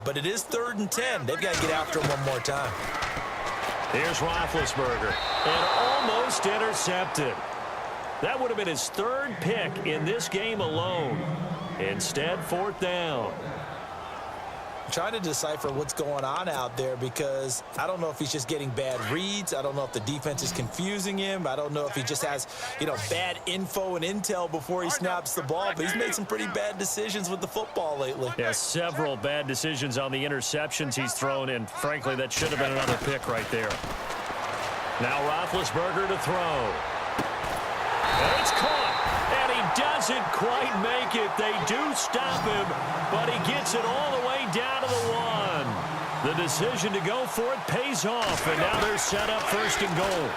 But it is 3rd and 10. They've got to get after him one more time. Here's Roethlisberger. And almost intercepted. That would have been his 3rd pick in this game alone. Instead, 4th down. I'm trying to decipher what's going on out there because I don't know if he's just getting bad reads. I don't know if the defense is confusing him. I don't know if he just has, bad info and intel before he snaps the ball. But he's made some pretty bad decisions with the football lately. Yeah, several bad decisions on the interceptions he's thrown, and frankly, that should have been another pick right there. Now Roethlisberger to throw. And it's caught, and he doesn't quite make it. They do stop him, but he gets it all the way down to the 1. The decision to go for it pays off, and now they're set up 1st and goal.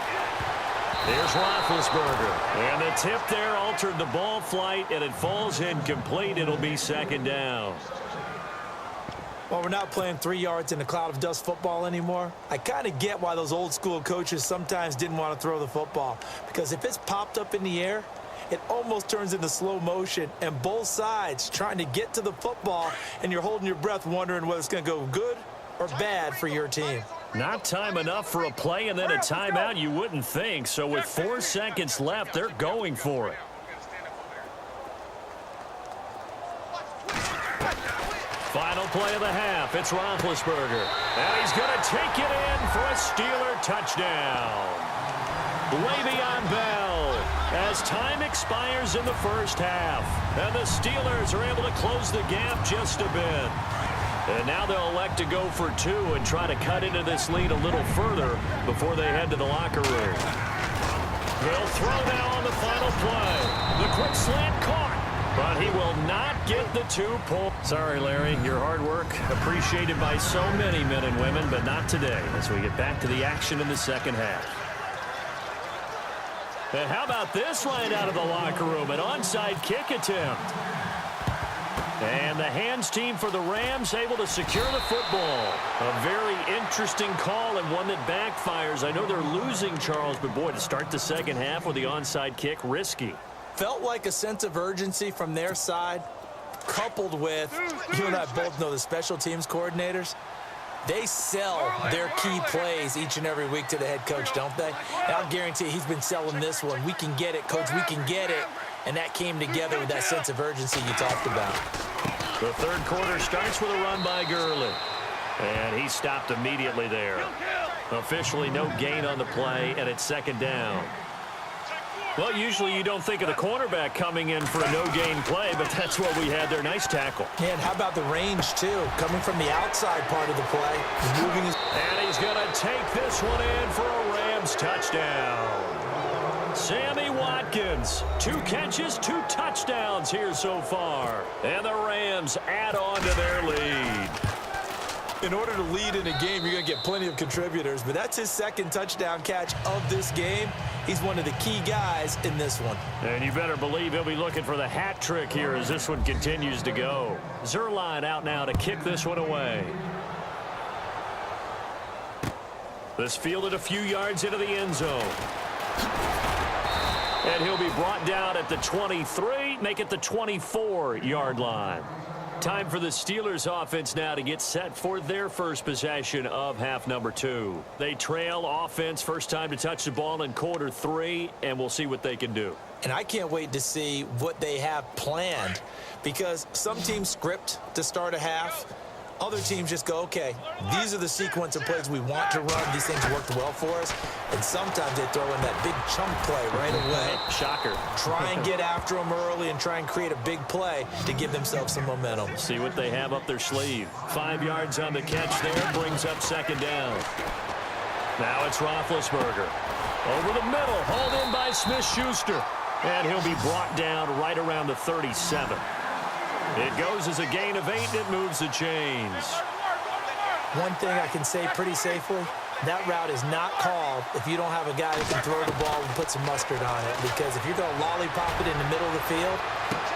Here's Roethlisberger, and the tip there altered the ball flight, and it falls incomplete. It'll be 2nd down. Well, we're not playing 3 yards in a cloud of dust football anymore. I kind of get why those old school coaches sometimes didn't want to throw the football. Because if it's popped up in the air, it almost turns into slow motion. And both sides trying to get to the football, and you're holding your breath wondering whether it's going to go good or bad for your team. Not time enough for a play and then a timeout, you wouldn't think. So with 4 seconds left, they're going for it. Final play of the half. It's Roethlisberger. And he's going to take it in for a Steeler touchdown. Le'Veon Bell as time expires in the 1st half. And the Steelers are able to close the gap just a bit. And now they'll elect to go for 2 and try to cut into this lead a little further before they head to the locker room. They'll throw now on the final play. The quick slant caught. But he will not get the 2 points. Sorry, Larry, your hard work appreciated by so many men and women, but not today as we get back to the action in the 2nd half. And how about this line out of the locker room? An onside kick attempt. And the hands team for the Rams able to secure the football. A very interesting call and one that backfires. I know they're losing, Charles, but boy, to start the 2nd half with the onside kick, risky. Felt like a sense of urgency from their side, coupled with, you and I both know the special teams coordinators. They sell their key plays each and every week to the head coach, don't they? And I'll guarantee he's been selling this one. We can get it, coach, we can get it. And that came together with that sense of urgency you talked about. The 3rd quarter starts with a run by Gurley. And he stopped immediately there. Officially no gain on the play, and it's 2nd down. Well, usually you don't think of the cornerback coming in for a no-gain play, but that's what we had there. Nice tackle. And how about the range, too? Coming from the outside part of the play. Moving his... And he's going to take this one in for a Rams touchdown. Sammy Watkins, 2 catches, 2 touchdowns here so far. And the Rams add on to their lead. In order to lead in a game, you're going to get plenty of contributors, but that's his 2nd touchdown catch of this game. He's one of the key guys in this one. And you better believe he'll be looking for the hat trick here as this one continues to go. Zuerlein out now to kick this one away. This fielded a few yards into the end zone. And he'll be brought down at the 23, make it the 24-yard line. Time for the Steelers offense now to get set for their first possession of half number 2. They trail offense, first time to touch the ball in quarter 3, and we'll see what they can do. And I can't wait to see what they have planned, because some teams script to start a half. Other teams just go, okay, these are the sequence of plays we want to run. These things worked well for us. And sometimes they throw in that big chunk play right away. Shocker. Try and get after them early and try and create a big play to give themselves some momentum. See what they have up their sleeve. 5 yards on the catch there, brings up 2nd down. Now it's Roethlisberger. Over the middle, hauled in by Smith-Schuster. And he'll be brought down right around the 37. It goes as a gain of 8, and it moves the chains. One thing I can say pretty safely, that route is not called if you don't have a guy who can throw the ball and put some mustard on it. Because if you're going to lollipop it in the middle of the field,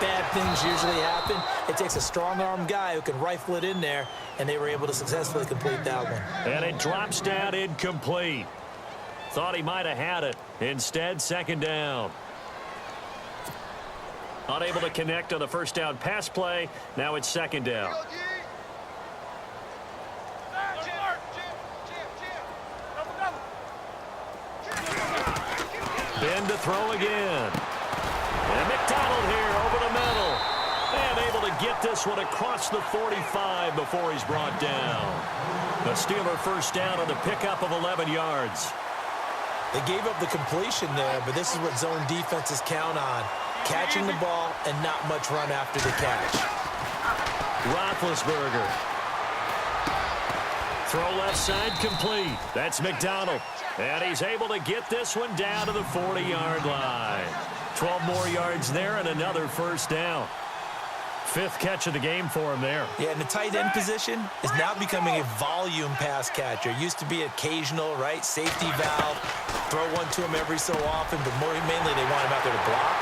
bad things usually happen. It takes a strong-arm guy who can rifle it in there, and they were able to successfully complete that one. And it drops down incomplete. Thought he might have had it. Instead, 2nd down. Unable to connect on the first down pass play. Now it's 2nd down. Then to throw again. And McDonald here over the middle. And able to get this one across the 45 before he's brought down. The Steeler first down on the pickup of 11 yards. They gave up the completion there, but this is what zone defenses count on. Catching the ball and not much run after the catch. Roethlisberger. Throw left side complete. That's McDonald. And he's able to get this one down to the 40-yard line. 12 more yards there and another first down. Fifth catch of the game for him there. Yeah, and the tight end position is now becoming a volume pass catcher. Used to be occasional, right? Safety valve. Throw one to him every so often, but mainly they want him out there to block.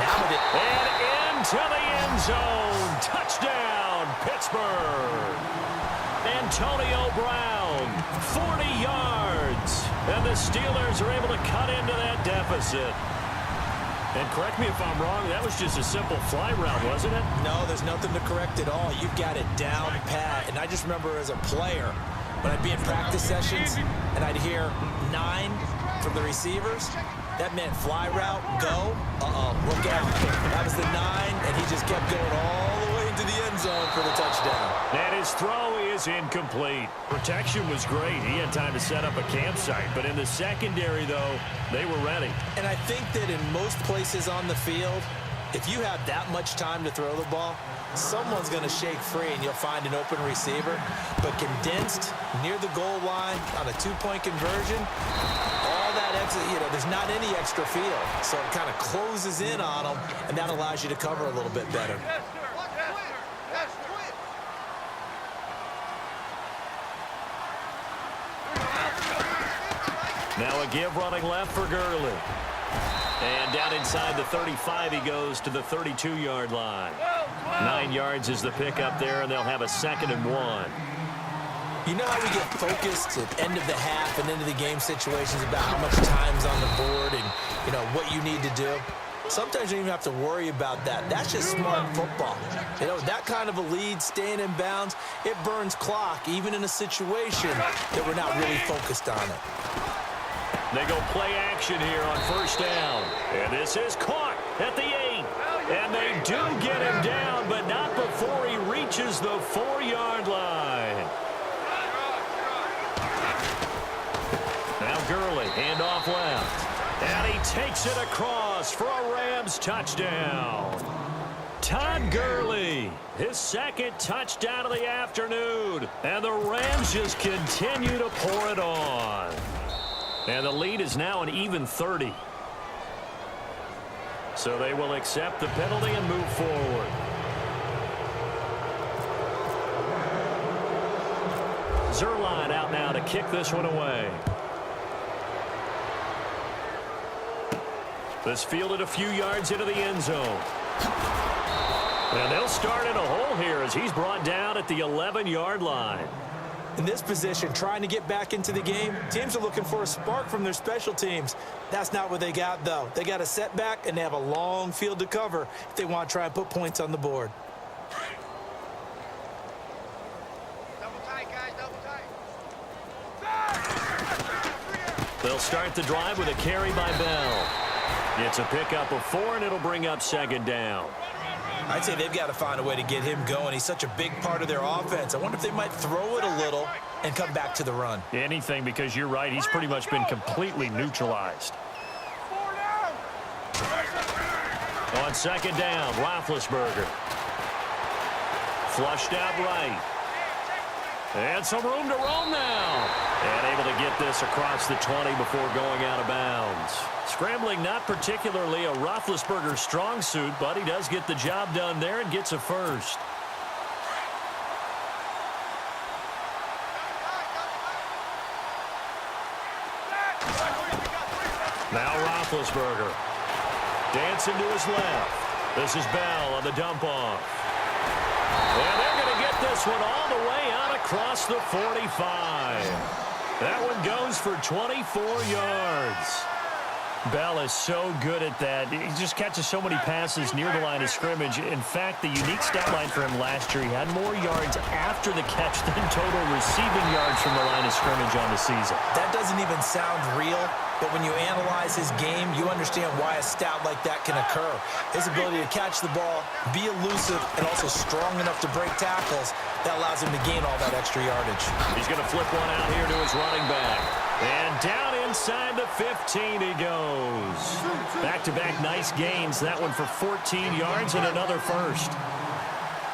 Now and into the end zone. Touchdown, Pittsburgh. Antonio Brown, 40 yards. And the Steelers are able to cut into that deficit. And correct me if I'm wrong, that was just a simple fly route, wasn't it? No, there's nothing to correct at all. You've got it down pat. And I just remember as a player, when I'd be in practice sessions and I'd hear 9 from the receivers, that meant fly route, go, look out. That was the 9, and he just kept going all the way into the end zone for the touchdown. And his throw is incomplete. Protection was great. He had time to set up a campsite, but in the secondary, though, they were ready. And I think that in most places on the field, if you have that much time to throw the ball, someone's going to shake free and you'll find an open receiver. But condensed, near the goal line, on a 2-point conversion, all that extra, there's not any extra field. So it kind of closes in on them, and that allows you to cover a little bit better. Now a give running left for Gurley. And down inside the 35, he goes to the 32-yard line. 9 yards is the pickup there, and they'll have a 2nd and 1. You know how we get focused at end of the half and into the game situations about how much time's on the board and, what you need to do? Sometimes you don't even have to worry about that. That's just smart football. That kind of a lead, staying in bounds, it burns clock, even in a situation that we're not really focused on it. They go play action here on first down. And this is caught at the 8. And they do get him down, but not before he reaches the 4-yard line. Now Gurley, handoff left. And he takes it across for a Rams touchdown. Todd Gurley, his 2nd touchdown of the afternoon. And the Rams just continue to pour it on. And the lead is now an even 30. So they will accept the penalty and move forward. Zerline out now to kick this one away. This fielded a few yards into the end zone. And they'll start in a hole here as he's brought down at the 11-yard line. In this position, trying to get back into the game, teams are looking for a spark from their special teams. That's not what they got, though. They got a setback, and they have a long field to cover if they want to try and put points on the board. Double tight, guys, double tight. They'll start the drive with a carry by Bell. It's a pickup of 4, and it'll bring up 2nd down. I'd say they've got to find a way to get him going. He's such a big part of their offense. I wonder if they might throw it a little and come back to the run. Anything, because you're right. He's pretty much been completely neutralized. On 2nd down, Roethlisberger. Flushed out right. And some room to roam now. And able to get this across the 20 before going out of bounds. Scrambling not particularly a Roethlisberger strong suit, but he does get the job done there and gets a first. Now Roethlisberger. Dancing to his left. This is Bell on the dump off. And they're going to get this one all the way out across the 45. That one goes for 24 yards. Bell is so good at that. He just catches so many passes near the line of scrimmage. In fact, the unique stat line for him last year, he had more yards after the catch than total receiving yards from the line of scrimmage on the season. That doesn't even sound real, but when you analyze his game, you understand why a stat like that can occur. His ability to catch the ball, be elusive, and also strong enough to break tackles, that allows him to gain all that extra yardage. He's going to flip one out here to his running back. And down inside the 15 he goes. Back-to-back nice gains. That one for 14 yards and another first.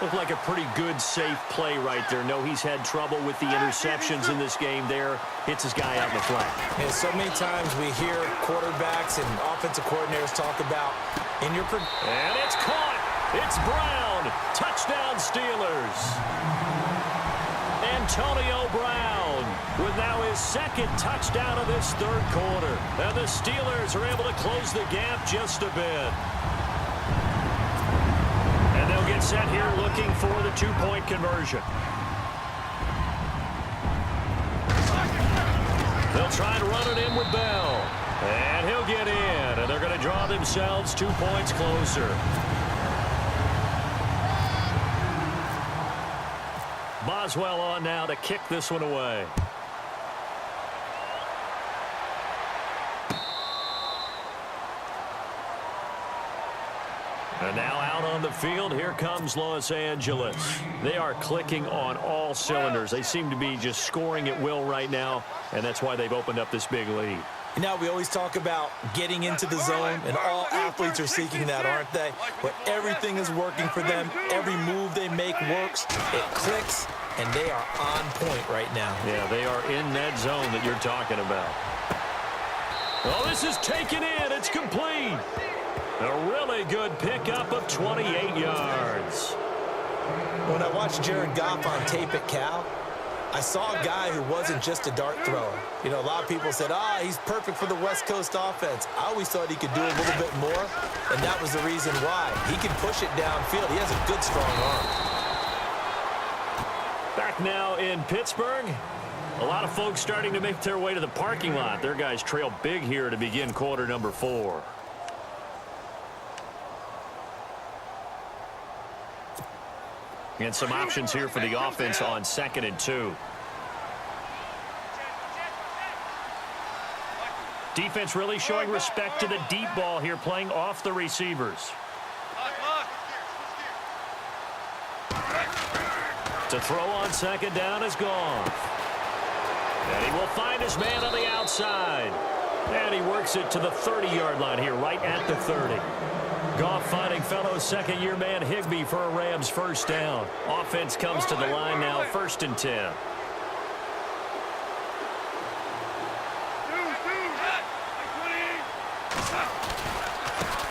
Looked like a pretty good, safe play right there. No, he's had trouble with the interceptions in this game there. Hits his guy out in the flat. And so many times we hear quarterbacks and offensive coordinators talk about in your... And it's caught. It's Brown. Touchdown Steelers. Antonio Brown with now his second touchdown of this third quarter. And the Steelers are able to close the gap just a bit. And they'll get set here looking for the two-point conversion. They'll try to run it in with Bell. And he'll get in. And they're going to draw themselves 2 points closer. Boswell on now to kick this one away. And now out on the field, here comes Los Angeles. They are clicking on all cylinders. They seem to be just scoring at will right now, and that's why they've opened up this big lead. Now, we always talk about getting into the zone, and all athletes are seeking that, aren't they? Where everything is working for them, every move they make works, it clicks, and they are on point right now. Yeah, they are in that zone that you're talking about. Oh, this is taken in. It's complete. A really good pickup of 28 yards. When I watched Jared Goff on tape at Cal, I saw a guy who wasn't just a dart thrower. You know, a lot of people said, he's perfect for the West Coast offense. I always thought he could do a little bit more, and that was the reason why. He can push it downfield. He has a good, strong arm. Back now in Pittsburgh. A lot of folks starting to make their way to the parking lot. Their guys trail big here to begin quarter number 4. And some options here for the offense on 2nd and 2. Defense really showing respect to the deep ball here, playing off the receivers. To throw on 2nd down is Goff. And he will find his man on the outside. And he works it to the 30-yard line here, right at the 30. Goff finding fellow second-year man Higbee for a Rams first down. Offense comes to the line now, 1st and 10.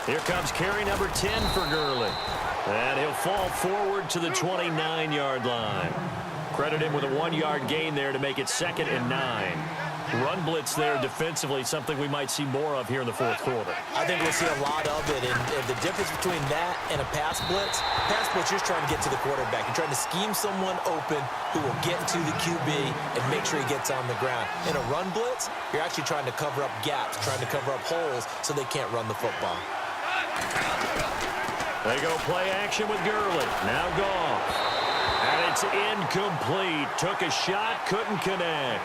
Here comes carry number 10 for Gurley. And he'll fall forward to the 29-yard line. Credit him with a 1-yard gain there to make it 2nd and 9. Run blitz there defensively, something we might see more of here in the 4th quarter. I think we'll see a lot of it, and the difference between that and a pass blitz, you're just trying to get to the quarterback. You're trying to scheme someone open who will get to the QB and make sure he gets on the ground. In a run blitz, you're actually trying to cover up gaps, trying to cover up holes so they can't run the football. They go play action with Gurley. Now Goff. And it's incomplete. Took a shot, couldn't connect.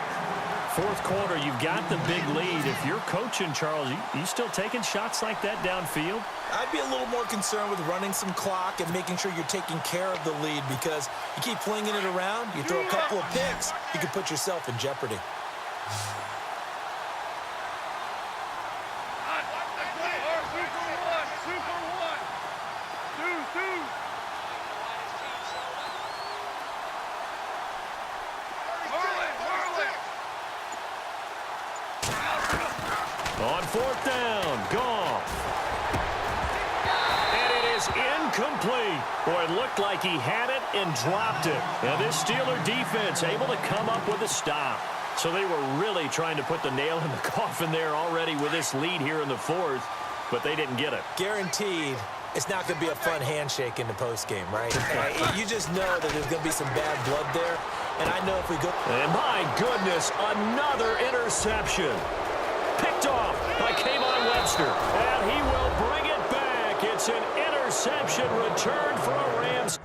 4th quarter, you've got the big lead. If you're coaching, Charles, you still taking shots like that downfield? I'd be a little more concerned with running some clock and making sure you're taking care of the lead, because you keep flinging it around, you throw a couple of picks, you can put yourself in jeopardy. On 4th down, Goff. And it is incomplete. Boy, it looked like he had it and dropped it. Now this Steeler defense able to come up with a stop. So they were really trying to put the nail in the coffin there already with this lead here in the 4th, but they didn't get it. Guaranteed it's not going to be a fun handshake in the postgame, right? You just know that there's going to be some bad blood there. And I know if we go... And my goodness, another interception. Picked picked off by Kayvon Webster. And he will bring it back. It's an interception return for a Rams.